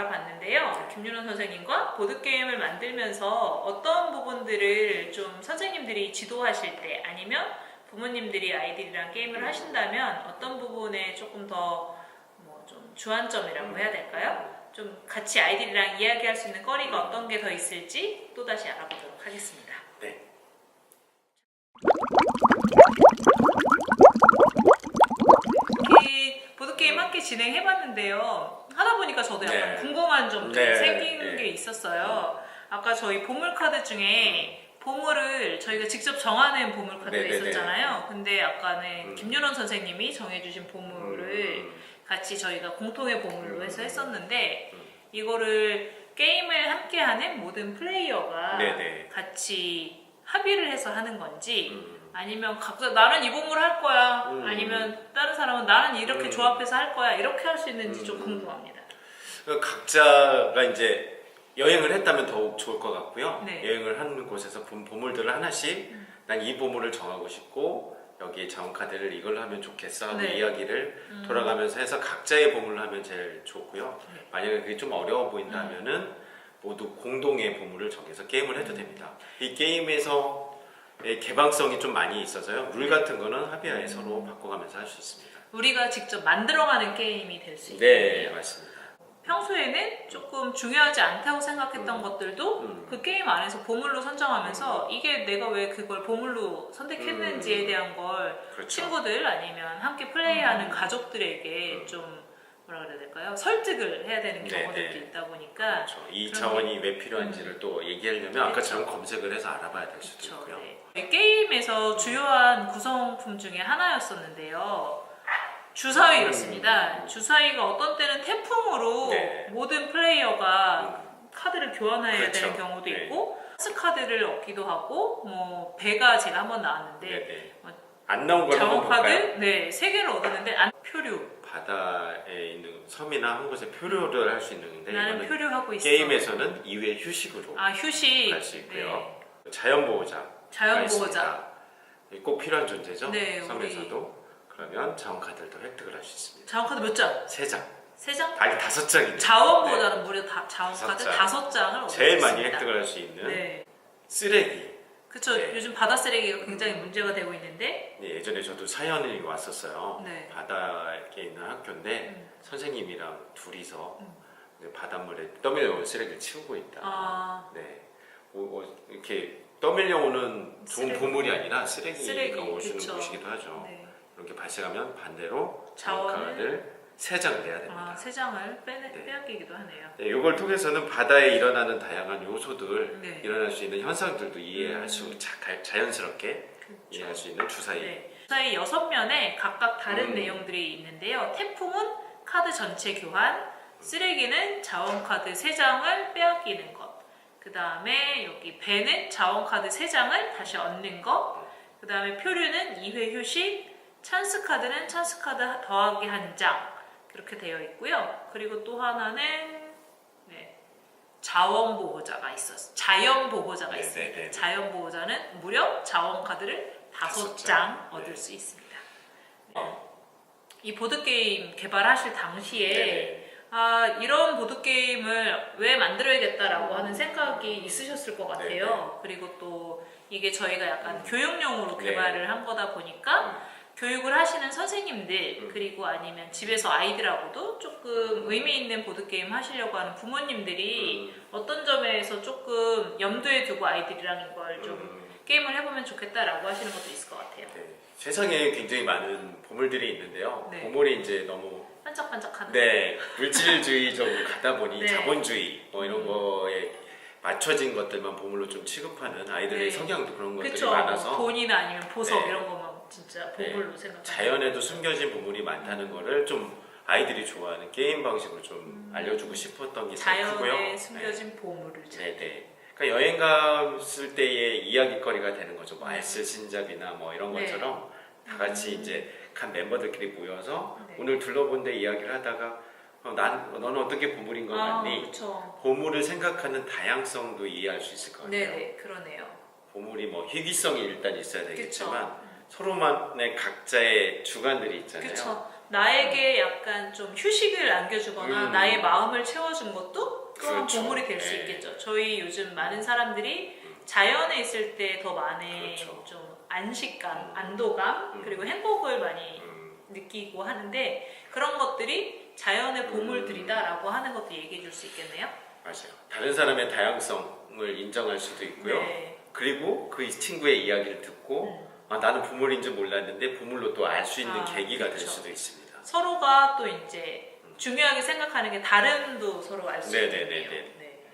알아봤는데요. 김윤원 선생님과 보드게임을 만들면서 어떤 부분들을 좀 선생님들이 지도하실 때 아니면 부모님들이 아이들이랑 게임을 하신다면 어떤 부분에 조금 더 뭐 좀 주안점이라고 해야 될까요? 좀 같이 아이들이랑 이야기할 수 있는 거리가 어떤 게 더 있을지 또다시 알아보도록 하겠습니다. 네. 보드게임 함께 진행해봤는데요. 하다 보니까 저도 약간 궁금한 점들이 생긴 게 있었어요. 아까 저희 보물 카드 중에 보물을 저희가 직접 정하는 보물 카드가 있었잖아요. 근데 아까는 김윤원 선생님이 정해주신 보물을 같이 저희가 공통의 보물로 해서 했었는데 이거를 게임을 함께하는 모든 플레이어가 같이 합의를 해서 하는 건지 아니면 각자 나는 이 보물 할 거야 아니면 다른 사람은 나는 이렇게 조합해서 할 거야 이렇게 할 수 있는지 좀 궁금합니다. 각자가 이제 여행을 했다면 더욱 좋을 것 같고요. 네. 여행을 하는 곳에서 본 보물들을 하나씩 난 이 보물을 정하고 싶고 여기에 자원카드를 이걸 하면 좋겠어 하고 이야기를 돌아가면서 해서 각자의 보물을 하면 제일 좋고요. 만약에 그게 좀 어려워 보인다면은 모두 공동의 보물을 정해서 게임을 해도 됩니다. 이 게임에서 개방성이 좀 많이 있어서요. 룰 같은 거는 합의하에 서로 바꿔가면서 할 수 있습니다. 우리가 직접 만들어가는 게임이 될 수 있는 네, 맞습니다. 평소에는 조금 중요하지 않다고 생각했던 것들도 그 게임 안에서 보물로 선정하면서 이게 내가 왜 그걸 보물로 선택했는지에 대한 걸 친구들 아니면 함께 플레이하는 가족들에게 좀 뭐라 그래야 될까요? 설득을 해야 되는 경우들도 있다 보니까 이 자원이 왜 필요한지를 또 얘기하려면 아까처럼 검색을 해서 알아봐야 될 수도 있고요. 이 게임에서 주요한 구성품 중에 하나였었는데요. 주사위였습니다. 주사위가 어떤 때는 태풍으로 모든 플레이어가 카드를 교환해야 되는 경우도 있고 스 카드를 얻기도 하고 뭐 배가 제가 한번 나왔는데 안 나온 걸 한번 볼까요? 자원 카드 3개를 얻었는데 표류 바다에 있는 섬이나 한 곳에 표류를 할 수 있는데 나는 표류하고 있어. 게임에서는 2회 휴식으로 휴식 할 수 있고요. 자연보호자 꼭 필요한 존재죠. 섬에서도 그러면 자원카드를 획득을 할 수 있습니다. 자원카드 몇 장? 3장. 3장? 아니 5장입니다. 자원보호자는 무려 자원카드 5장을 얻을 수 제일 있습니다. 많이 획득을 할 수 있는 쓰레기. 그쵸. 요즘 바다 쓰레기가 굉장히 문제가 되고 있는데 예전에 저도 사연이 왔었어요. 바다에 있는 학교인데 선생님이랑 둘이서 바닷물에 떠밀려온 쓰레기를 치우고 있다. 이렇게 떠밀려오는 좋은 보물이 아니라 쓰레기가 오시는 곳이기도 하죠. 이렇게 발생하면 반대로 자원카드를 3장을 내야 됩니다. 3장을 빼앗기기도 하네요. 이걸 통해서는 바다에 일어나는 다양한 요소들, 일어날 수 있는 현상들도 이해할 수, 자연스럽게 이해할 수 있는 주사위. 주사위 6면에 각각 다른 내용들이 있는데요. 태풍은 카드 전체 교환, 쓰레기는 자원카드 3장을 빼앗기는 것, 그 다음에 여기 배는 자원카드 3장을 다시 얻는 것, 그 다음에 표류는 2회 휴식, 찬스 카드는 찬스 카드 더하기 1장 이렇게 되어 있고요. 그리고 또 하나는 자원보호자가 있었어요. 자연보호자가 있습니다. 자연보호자는 무려 자원 카드를 5장 얻을 수 있습니다. 이 보드게임 개발하실 당시에 이런 보드게임을 왜 만들어야겠다라고 하는 생각이 있으셨을 것 같아요. 그리고 또 이게 저희가 약간 교육용으로 개발을 한 거다 보니까 교육을 하시는 선생님들 그리고 아니면 집에서 아이들하고도 조금 의미 있는 보드게임 하시려고 하는 부모님들이 어떤 점에서 조금 염두에 두고 아이들이랑 이걸 좀 게임을 해보면 좋겠다라고 하시는 것도 있을 것 같아요. 세상에 굉장히 많은 보물들이 있는데요. 보물이 이제 너무 반짝반짝하는 물질주의적으로 가다 보니 자본주의 뭐 이런 거에 맞춰진 것들만 보물로 좀 취급하는 아이들의 성향도 그런 것들이 많아서 돈이나 아니면 보석 이런 것만 진짜 보물로 생각하는 자연에도 숨겨진 보물이 많다는 거를 좀 아이들이 좋아하는 게임 방식으로 좀 알려주고 싶었던 게 제일 크고요. 자연에 숨겨진 보물을 그러니까 여행 갔을 때의 이야기거리가 되는 거죠. 뭐 알쓸 신잡이나 뭐 이런 것처럼 다 같이 이제 간 멤버들끼리 모여서 오늘 둘러본 데 이야기를 하다가 너는 어떻게 보물인 것 같니? 보물을 생각하는 다양성도 이해할 수 있을 것 같아요. 그러네요. 보물이 뭐 희귀성이 일단 있어야 되겠지만 서로만의 각자의 주관들이 있잖아요. 나에게 약간 좀 휴식을 안겨주거나 나의 마음을 채워준 것도 또한 그렇죠. 보물이 될 수 네. 있겠죠. 저희 요즘 많은 사람들이 자연에 있을 때 더 많은 그렇죠. 좀 안식감, 안도감, 그리고 행복을 많이 느끼고 하는데 그런 것들이 자연의 보물들이다라고 하는 것도 얘기해 줄 수 있겠네요. 맞아요. 다른 사람의 다양성을 인정할 수도 있고요. 네. 그리고 그 친구의 이야기를 듣고 아, 나는 보물인 줄 몰랐는데 보물로 또 알 수 있는 계기가 될 그렇죠. 수도 있습니다. 서로가 또 이제 중요하게 생각하는 게 다름도 서로 알 수 네네네네. 있겠네요. 네.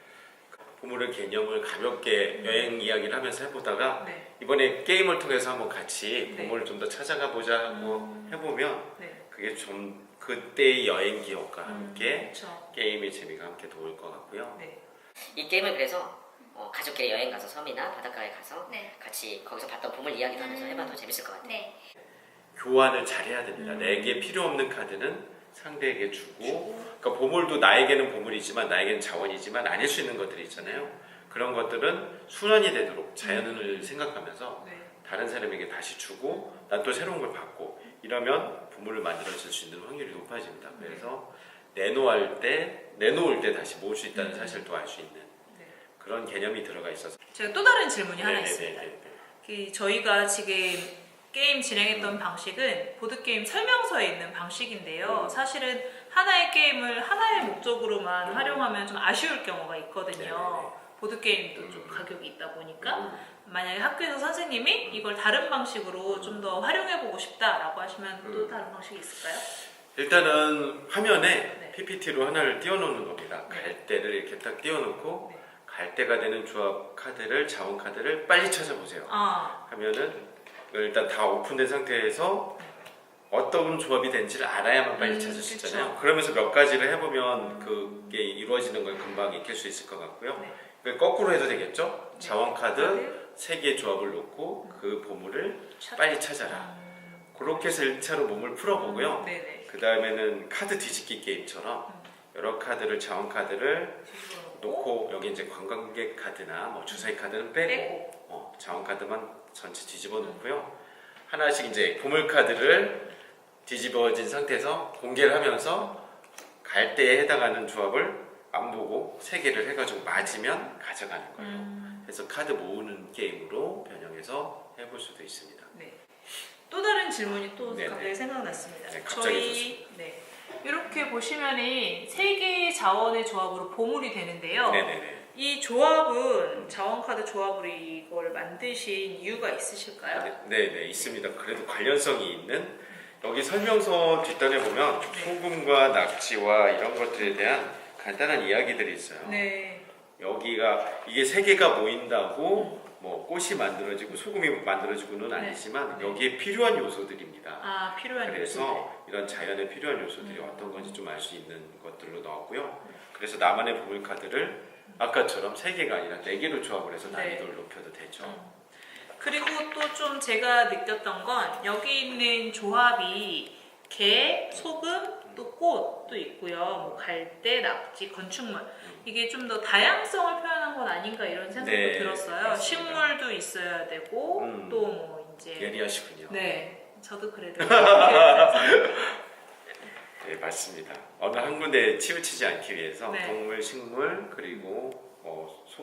보물의 개념을 가볍게 여행 이야기를 하면서 해보다가 네. 이번에 게임을 통해서 한번 같이 네. 보물을 좀 더 찾아가 보자 하고 해보면 네. 그게 좀 그때의 여행 기억과 함께 그렇죠. 게임의 재미가 함께 도울 것 같고요. 네. 이 게임을 그래서 가족끼리 여행 가서 섬이나 바닷가에 가서 네. 같이 거기서 봤던 보물 이야기도 하면서 해봐도 재밌을 것 같아요. 네. 교환을 잘해야 됩니다. 내게 필요 없는 카드는 상대에게 주고, 그러니까 보물도 나에게는 보물이지만 나에게는 자원이지만 아닐 수 있는 것들이 있잖아요. 그런 것들은 순환이 되도록 자연을 생각하면서 네. 다른 사람에게 다시 주고 난 또 새로운 걸 받고 이러면 보물을 만들어질 수 있는 확률이 높아집니다. 그래서 내놓을 때 다시 모을 수 있다는 사실도 알 수 있는 네. 그런 개념이 들어가 있어서 제가 또 다른 질문이 하나 네네네네. 있습니다. 저희가 지금 게임 진행했던 방식은 보드게임 설명서에 있는 방식인데요. 사실은 하나의 게임을 하나의 목적으로만 활용하면 좀 아쉬울 경우가 있거든요. 보드게임도 좀 가격이 있다 보니까 만약에 학교에서 선생님이 이걸 다른 방식으로 좀 더 활용해보고 싶다라고 하시면 또 다른 방식이 있을까요? 일단은 화면에 네. PPT로 하나를 띄워놓는 겁니다. 네. 갈대를 이렇게 딱 띄워놓고 네. 갈대가 되는 조합 카드를 자원 카드를 빨리 찾아보세요. 하면은 일단 다 오픈된 상태에서 어떤 조합이 된지를 알아야만 빨리 찾을 수 있잖아요. 그쵸. 그러면서 몇 가지를 해보면 그게 이루어지는 걸 금방 익힐 수 있을 것 같고요. 네. 그걸 거꾸로 해도 되겠죠? 네. 자원 카드 3개의 조합을 놓고 그 보물을 빨리 찾아라. 그렇게 해서 1차로 몸을 풀어보고요. 네네. 그 다음에는 카드 뒤집기 게임처럼 여러 카드를 자원 카드를 놓고 여기 이제 관광객 카드나 뭐 주사위 카드는 빼고 자원 카드만 전체 뒤집어 놓고요. 하나씩 이제 보물 카드를 뒤집어진 상태에서 공개를 하면서 갈대에 해당하는 조합을 안 보고 3개를 해가지고 맞으면 가져가는 걸로 해서 카드 모으는 게임으로 변형해서 해볼 수도 있습니다. 네. 또 다른 질문이 또 네네. 갑자기 생각났습니다. 네, 갑자기 네. 이렇게 보시면은 3개의 자원의 조합으로 보물이 되는데요. 네네네. 이 조합은 자원 카드 조합으로 이걸 만드신 이유가 있으실까요? 네네 있습니다. 그래도 관련성이 있는 여기 설명서 뒷단에 보면 소금과 낙지와 이런 것들에 대한 간단한 이야기들이 있어요. 네. 여기가 이게 3개가 모인다고 뭐 꽃이 만들어지고 소금이 만들어지고는 아니지만 네. 여기에 필요한 요소들입니다. 필요한 요소들. 그래서 이런 자연에 필요한 요소들이 어떤 건지 좀 알 수 있는 것들로 넣었고요. 그래서 나만의 보물 카드를 아까처럼 3개가 아니라 4개로 조합을 해서 난이도를 높여도 되죠. 그리고 또 좀 제가 느꼈던 건 여기 있는 조합이 게, 소금, 또 꽃도 있고요. 뭐 갈대, 낙지, 건축물. 이게 좀 더 다양성을 표현한 건 아닌가 이런 생각도 네, 들었어요. 맞습니다. 식물도 있어야 되고 또 뭐 이제 예리하시군요. 네, 저도 그래도 네, 맞습니다. 어느 한 군데에 치우치지 않기 위해서 네. 동물, 식물 그리고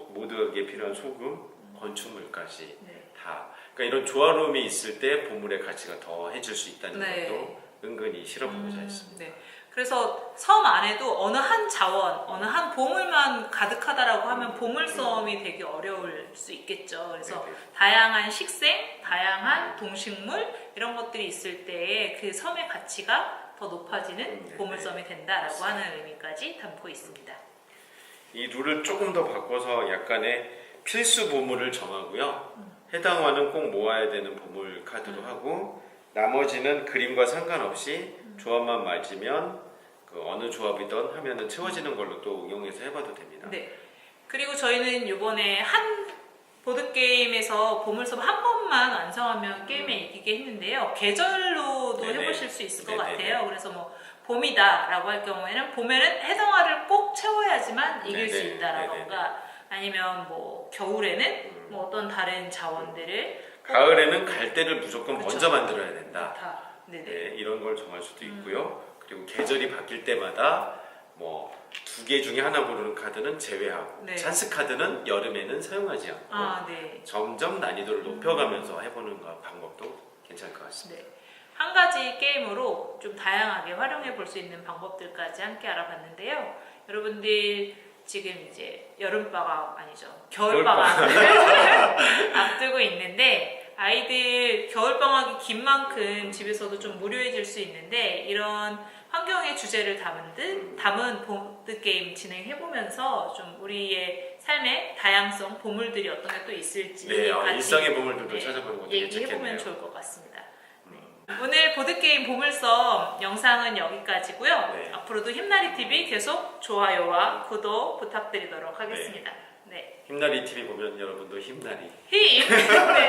모두에게 필요한 소금, 건축물까지 네. 다. 그러니까 이런 조화로움이 있을 때 보물의 가치가 더 해질 수 있다는 네. 것도 은근히 실어보고자 했습니다. 네. 그래서 섬 안에도 어느 한 자원, 어느 한 보물만 가득하다라고 하면 보물섬이 되게 어려울 수 있겠죠. 그래서 네네. 다양한 식생, 다양한 동식물 이런 것들이 있을 때 그 섬의 가치가 더 높아지는 네네. 보물섬이 된다라고 하는 의미까지 담고 있습니다. 이 룰을 조금 더 바꿔서 약간의 필수 보물을 정하고요. 해당화는 꼭 모아야 되는 보물 카드로 하고 나머지는 그림과 상관없이 조합만 맞으면 그 어느 조합이든 하면은 채워지는 걸로 또 응용해서 해봐도 됩니다. 네. 그리고 저희는 이번에 한 보드게임에서 보물섬 한 번만 완성하면 게임에 이기게 했는데요. 계절로도 네네. 해보실 수 있을 것 네네네. 같아요. 그래서 뭐 봄이다라고 할 경우에는 봄에는 해당화를 꼭 채워야지만 이길 수 네네. 있다라던가 아니면 뭐 겨울에는 뭐 어떤 다른 자원들을 가을에는 갈대를 무조건 그렇죠. 먼저 만들어야 된다. 다 네네. 네, 이런 걸 정할 수도 있고요. 그리고 계절이 바뀔 때마다 뭐 2개 중에 하나 고르는 카드는 제외하고 네. 찬스 카드는 여름에는 사용하지 않고 아, 네. 점점 난이도를 높여가면서 해보는 방법도 괜찮을 것 같습니다. 네. 한 가지 게임으로 좀 다양하게 활용해 볼 수 있는 방법들까지 함께 알아봤는데요. 여러분들 지금 이제 여름방학 아니죠. 겨울방학을 앞두고 있는데 아이들 겨울방학이 긴 만큼 집에서도 좀 무료해질 수 있는데 이런 환경의 주제를 담은 보드게임 진행해보면서 좀 우리의 삶의 다양성, 보물들이 어떤 게 또 있을지 네, 같이 일상의 보물들도 네, 찾아보는 것도 얘기해보면 괜찮겠네요. 좋을 것 같습니다. 오늘 보드게임 보물섬 영상은 여기까지고요. 네. 앞으로도 힘나리TV 계속 좋아요와 구독 부탁드리도록 하겠습니다. 네. 힘나리 TV 보면 여러분도 힘나리 힘! 네.